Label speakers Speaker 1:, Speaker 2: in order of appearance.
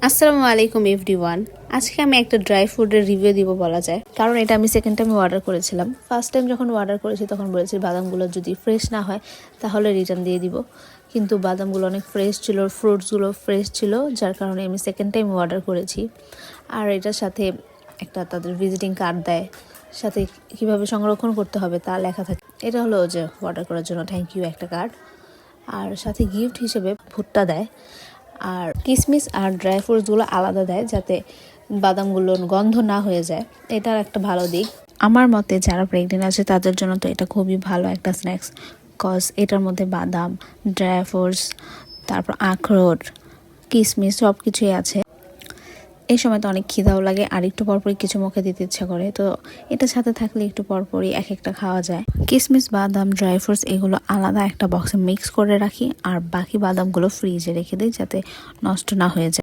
Speaker 1: আসসালামু আলাইকুম এভরিওয়ান। আজকে আমি একটা ড্রাই ফ্রুটের রিভিউ দিব বলা যায়, কারণ এটা আমি সেকেন্ড টাইম অর্ডার করেছিলাম। ফার্স্ট টাইম যখন অর্ডার করেছি তখন বলেছি বাদামগুলো যদি ফ্রেশ না হয় তাহলে রিটার্ন দিয়ে দিব, কিন্তু বাদামগুলো অনেক ফ্রেশ ছিল, ফ্রুটসগুলো ফ্রেশ ছিল, যার কারণে আমি সেকেন্ড টাইম অর্ডার করেছি। আর এটার সাথে একটা তাদের ভিজিটিং কার্ড দেয়, সাথে কীভাবে সংরক্ষণ করতে হবে তা লেখা থাকে। এটা হলো যে অর্ডার করার জন্য থ্যাংক ইউ একটা কার্ড, আর সাথে গিফট হিসেবে ভুট্টা দেয়, আর কিশমিশ আর ড্রাই ফ্রুটসগুলো আলাদা দেয় যাতে বাদামগুলো গন্ধ না হয়ে যায়। এটার একটা ভালো দিক। আমার মতে যারা প্রেগনেন্ট আছে তাদের জন্য তো এটা খুবই ভালো একটা স্ন্যাক্স, কজ এটার মধ্যে বাদাম, ড্রাই ফ্রুটস, তারপর আখরোট, কিশমিশ সব কিছুই আছে। এই সময় তো অনেক খিদাও লাগে, আর একটু পরপরই কিছু মুখে দিতে ইচ্ছা করে, তো এটার সাথে থাকলে একটু পরপরই এক একটা খাওয়া যায়। কিশমিশ, বাদাম, ড্রাই ফ্রুটস এগুলো আলাদা একটা বক্সে মিক্স করে রাখি, আর বাকি বাদামগুলো ফ্রিজে রেখে দিই যাতে নষ্ট না হয়ে যায়।